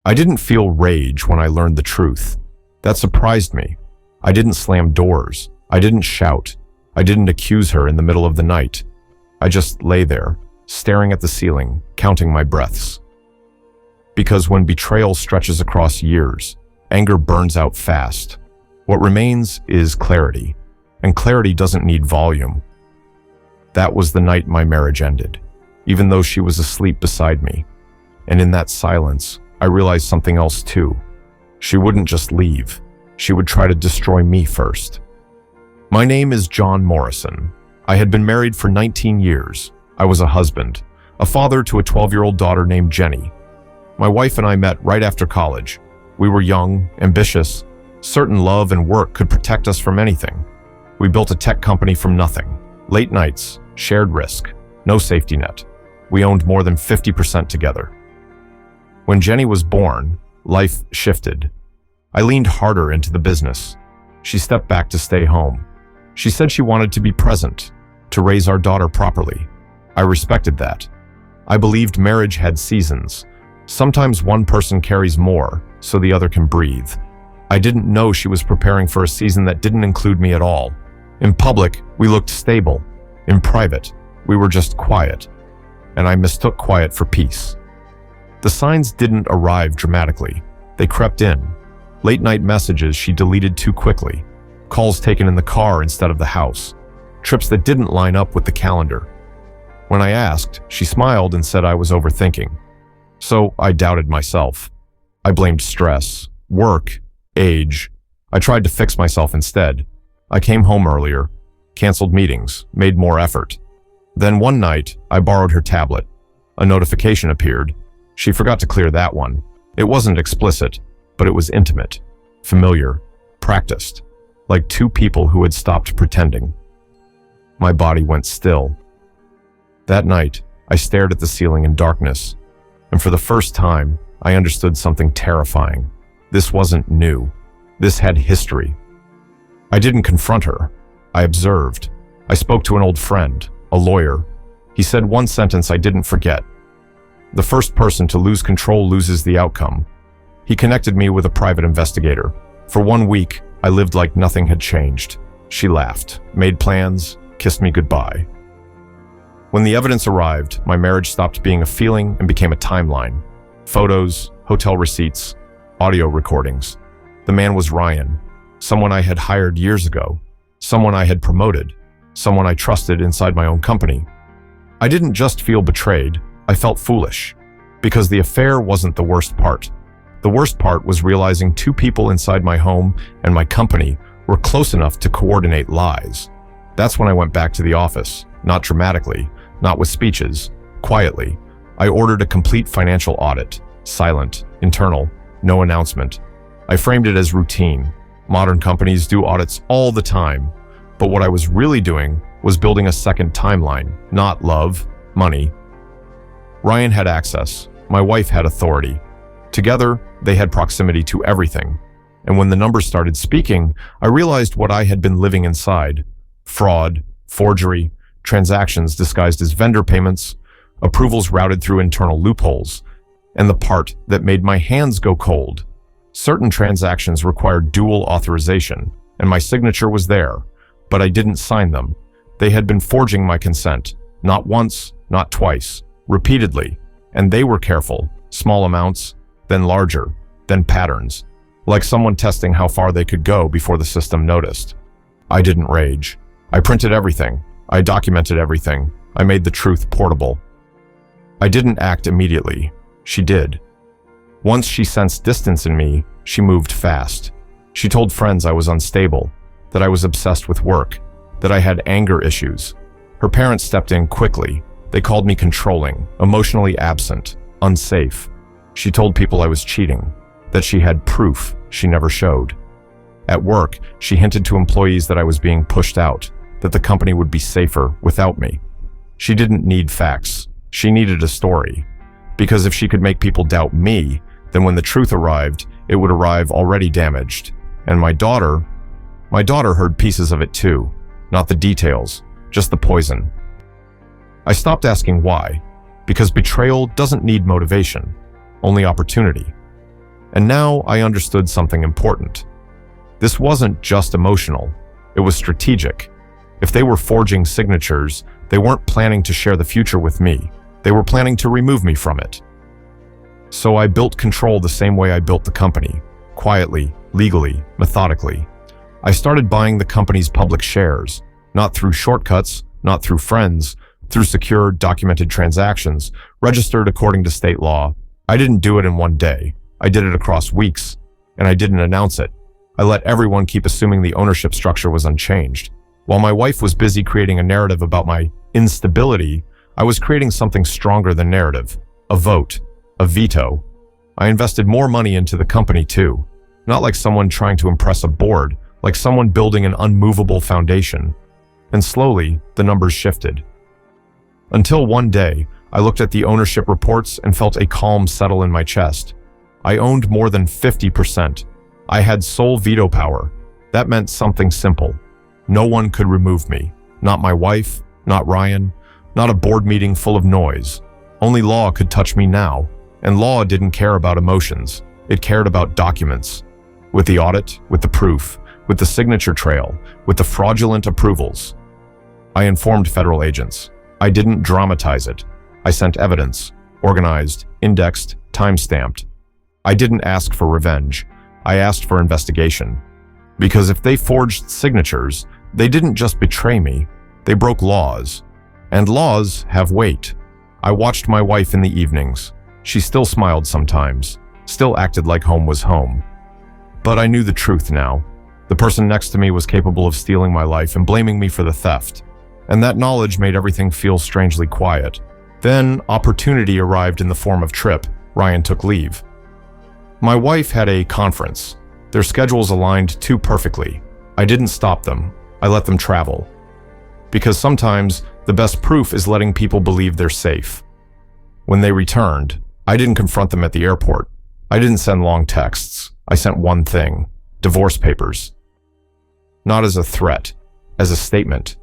I didn't feel rage when I learned the truth. That surprised me. I didn't slam doors. I didn't shout. I didn't accuse her in the middle of the night. I just lay there, staring at the ceiling, counting my breaths. Because when betrayal stretches across years, anger burns out fast. What remains is clarity, and clarity doesn't need volume. That was the night my marriage ended, even though she was asleep beside me. And in that silence, I realized something else too. She wouldn't just leave. She would try to destroy me first. My name is John Morrison. I had been married for 19 years. I was a husband, a father to a 12-year-old daughter named Jenny. My wife and I met right after college. We were young, ambitious, certain love and work could protect us from anything. We built a tech company from nothing. Late nights, shared risk, no safety net. We owned more than 50% together. When Jenny was born, life shifted. I leaned harder into the business. She stepped back to stay home. She said she wanted to be present, to raise our daughter properly. I respected that. I believed marriage had seasons. Sometimes one person carries more, so the other can breathe. I didn't know she was preparing for a season that didn't include me at all. In public, we looked stable. In private, we were just quiet. And I mistook quiet for peace. The signs didn't arrive dramatically. They crept in. Late-night messages she deleted too quickly. Calls taken in the car instead of the house. Trips that didn't line up with the calendar. When I asked, she smiled and said I was overthinking. So I doubted myself. I blamed stress, work, age. I tried to fix myself instead. I came home earlier, canceled meetings, made more effort. Then one night, I borrowed her tablet. A notification appeared. She forgot to clear that one. It wasn't explicit, but it was intimate, familiar, practiced, like two people who had stopped pretending. My body went still. That night, I stared at the ceiling in darkness, and for the first time, I understood something terrifying. This wasn't new. This had history. I didn't confront her. I observed. I spoke to an old friend, a lawyer. He said one sentence I didn't forget. The first person to lose control loses the outcome. He connected me with a private investigator. For 1 week, I lived like nothing had changed. She laughed, made plans, kissed me goodbye. When the evidence arrived, my marriage stopped being a feeling and became a timeline. Photos, hotel receipts, audio recordings. The man was Ryan, someone I had hired years ago, someone I had promoted, someone I trusted inside my own company. I didn't just feel betrayed, I felt foolish, because the affair wasn't the worst part. The worst part was realizing two people inside my home and my company were close enough to coordinate lies. That's when I went back to the office, not dramatically, not with speeches, quietly. I ordered a complete financial audit, silent, internal, no announcement. I framed it as routine. Modern companies do audits all the time, but what I was really doing was building a second timeline, not love, money. Ryan had access. My wife had authority. Together, they had proximity to everything. And when the numbers started speaking, I realized what I had been living inside. Fraud, forgery, transactions disguised as vendor payments, approvals routed through internal loopholes, and the part that made my hands go cold. Certain transactions required dual authorization, and my signature was there, but I didn't sign them. They had been forging my consent, not once, not twice, repeatedly, and they were careful, small amounts, then larger, then patterns, like someone testing how far they could go before the system noticed. I didn't rage. I printed everything. I documented everything. I made the truth portable. I didn't act immediately. She did. Once she sensed distance in me, she moved fast. She told friends I was unstable, that I was obsessed with work, that I had anger issues. Her parents stepped in quickly. They called me controlling, emotionally absent, unsafe. She told people I was cheating, that she had proof she never showed. At work, she hinted to employees that I was being pushed out, that the company would be safer without me. She didn't need facts. She needed a story. Because if she could make people doubt me, then when the truth arrived, it would arrive already damaged. And my daughter heard pieces of it too. Not the details, just the poison. I stopped asking why, because betrayal doesn't need motivation, only opportunity. And now I understood something important. This wasn't just emotional, it was strategic. If they were forging signatures, they weren't planning to share the future with me. They were planning to remove me from it. So I built control the same way I built the company, quietly, legally, methodically. I started buying the company's public shares, not through shortcuts, not through friends, through secure, documented transactions, registered according to state law. I didn't do it in one day. I did it across weeks, and I didn't announce it. I let everyone keep assuming the ownership structure was unchanged. While my wife was busy creating a narrative about my instability, I was creating something stronger than narrative, a vote, a veto. I invested more money into the company too, not like someone trying to impress a board, like someone building an unmovable foundation. And slowly, the numbers shifted. Until one day, I looked at the ownership reports and felt a calm settle in my chest. I owned more than 50%. I had sole veto power. That meant something simple. No one could remove me. Not my wife, not Ryan, not a board meeting full of noise. Only law could touch me now, and law didn't care about emotions. It cared about documents. With the audit, with the proof, with the signature trail, with the fraudulent approvals. I informed federal agents. I didn't dramatize it. I sent evidence, organized, indexed, time-stamped. I didn't ask for revenge. I asked for investigation. Because if they forged signatures, they didn't just betray me, they broke laws. And laws have weight. I watched my wife in the evenings. She still smiled sometimes, still acted like home was home. But I knew the truth now. The person next to me was capable of stealing my life and blaming me for the theft. And that knowledge made everything feel strangely quiet. Then, opportunity arrived in the form of Trip. Ryan took leave. My wife had a conference. Their schedules aligned too perfectly. I didn't stop them. I let them travel. Because sometimes, the best proof is letting people believe they're safe. When they returned, I didn't confront them at the airport. I didn't send long texts. I sent one thing: divorce papers. Not as a threat, as a statement.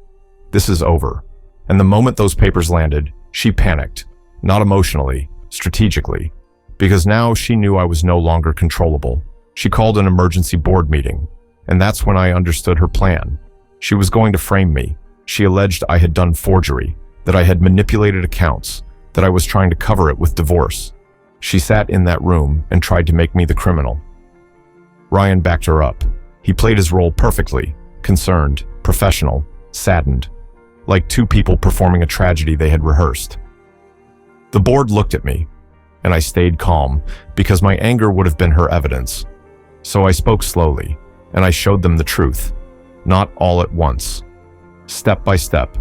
This is over. And the moment those papers landed, she panicked. Not emotionally, strategically. Because now she knew I was no longer controllable. She called an emergency board meeting. And that's when I understood her plan. She was going to frame me. She alleged I had done forgery, that I had manipulated accounts, that I was trying to cover it with divorce. She sat in that room and tried to make me the criminal. Ryan backed her up. He played his role perfectly, concerned, professional, saddened, like two people performing a tragedy they had rehearsed. The board looked at me, and I stayed calm because my anger would have been her evidence. So I spoke slowly, and I showed them the truth, not all at once. Step by step,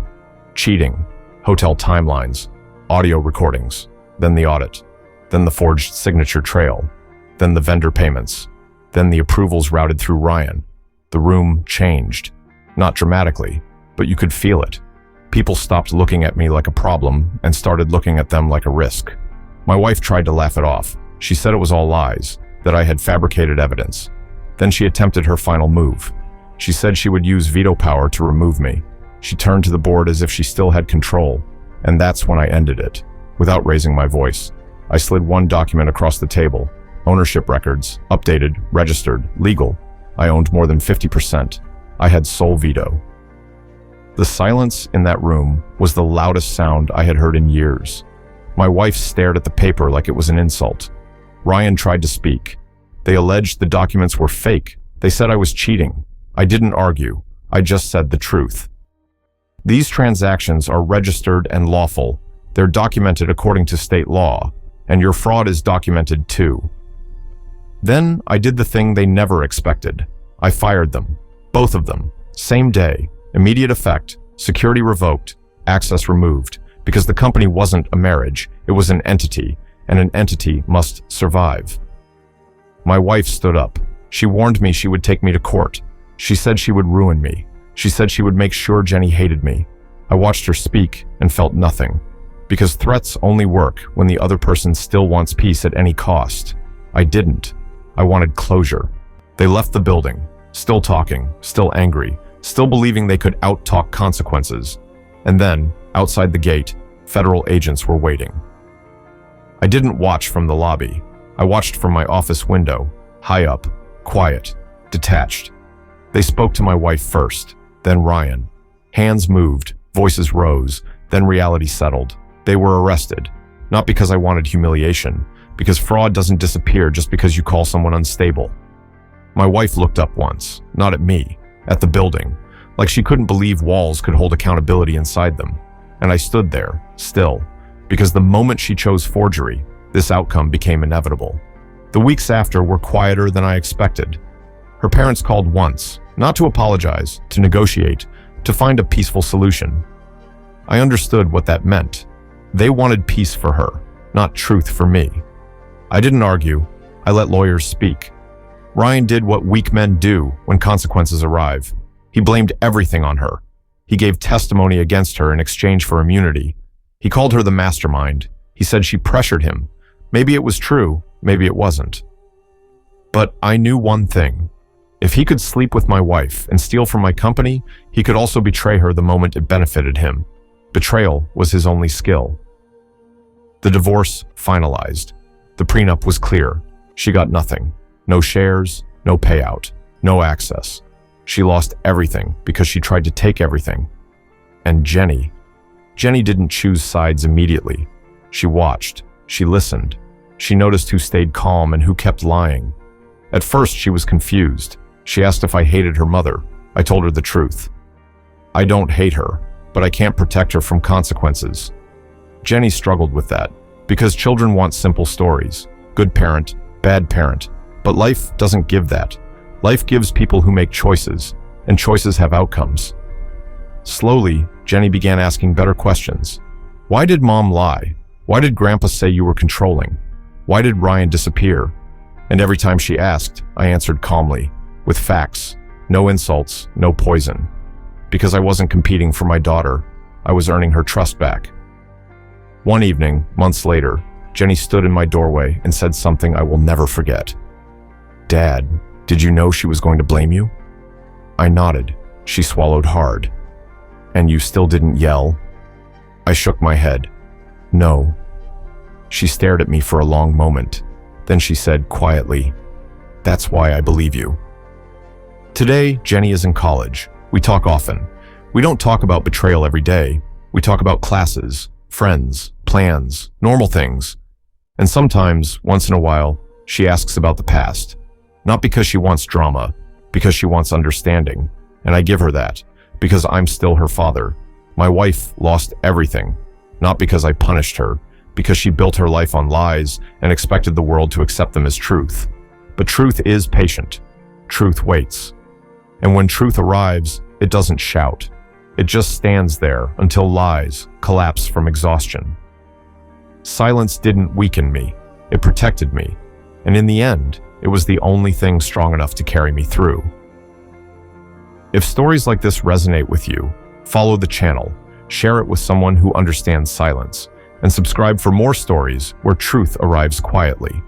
cheating, hotel timelines, audio recordings, then the audit, then the forged signature trail, then the vendor payments, then the approvals routed through Ryan. The room changed, not dramatically, but you could feel it. People stopped looking at me like a problem and started looking at them like a risk. My wife tried to laugh it off. She said it was all lies, that I had fabricated evidence. Then she attempted her final move. She said she would use veto power to remove me. She turned to the board as if she still had control, and that's when I ended it. Without raising my voice, I slid one document across the table. Ownership records, updated, registered, legal. I owned more than 50%. I had sole veto. The silence in that room was the loudest sound I had heard in years. My wife stared at the paper like it was an insult. Ryan tried to speak. They alleged the documents were fake. They said I was cheating. I didn't argue. I just said the truth. These transactions are registered and lawful. They're documented according to state law, and your fraud is documented too. Then I did the thing they never expected. I fired them. Both of them. Same day. Immediate effect. Security revoked. Access removed. Because the company wasn't a marriage. It was an entity, and an entity must survive. My wife stood up. She warned me she would take me to court. She said she would ruin me. She said she would make sure Jenny hated me. I watched her speak and felt nothing. Because threats only work when the other person still wants peace at any cost. I didn't. I wanted closure. They left the building, still talking, still angry, still believing they could out-talk consequences. And then, outside the gate, federal agents were waiting. I didn't watch from the lobby. I watched from my office window, high up, quiet, detached. They spoke to my wife first, then Ryan. Hands moved, voices rose, then reality settled. They were arrested, not because I wanted humiliation, because fraud doesn't disappear just because you call someone unstable. My wife looked up once, not at me, at the building, like she couldn't believe walls could hold accountability inside them. And I stood there, still, because the moment she chose forgery, this outcome became inevitable. The weeks after were quieter than I expected. Her parents called once, not to apologize, to negotiate, to find a peaceful solution. I understood what that meant. They wanted peace for her, not truth for me. I didn't argue. I let lawyers speak. Ryan did what weak men do when consequences arrive. He blamed everything on her. He gave testimony against her in exchange for immunity. He called her the mastermind. He said she pressured him. Maybe it was true, maybe it wasn't. But I knew one thing. If he could sleep with my wife and steal from my company, he could also betray her the moment it benefited him. Betrayal was his only skill. The divorce finalized. The prenup was clear. She got nothing. No shares, no payout, no access. She lost everything because she tried to take everything. And Jenny didn't choose sides immediately. She watched. She listened. She noticed who stayed calm and who kept lying. At first, she was confused. She asked if I hated her mother. I told her the truth. I don't hate her, but I can't protect her from consequences. Jenny struggled with that, because children want simple stories. Good parent, bad parent. But life doesn't give that. Life gives people who make choices, and choices have outcomes. Slowly, Jenny began asking better questions. Why did Mom lie? Why did Grandpa say you were controlling? Why did Ryan disappear? And every time she asked, I answered calmly, with facts, no insults, no poison. Because I wasn't competing for my daughter, I was earning her trust back. One evening, months later, Jenny stood in my doorway and said something I will never forget. Dad, did you know she was going to blame you? I nodded. She swallowed hard. And you still didn't yell? I shook my head. No. She stared at me for a long moment. Then she said quietly, "That's why I believe you." Today, Jenny is in college. We talk often. We don't talk about betrayal every day. We talk about classes, friends, plans, normal things. And sometimes, once in a while, she asks about the past. Not because she wants drama, because she wants understanding. And I give her that, because I'm still her father. My wife lost everything, not because I punished her, because she built her life on lies and expected the world to accept them as truth. But truth is patient. Truth waits. And when truth arrives, it doesn't shout. It just stands there until lies collapse from exhaustion. Silence didn't weaken me. It protected me. And in the end, it was the only thing strong enough to carry me through. If stories like this resonate with you, follow the channel, share it with someone who understands silence, and subscribe for more stories where truth arrives quietly.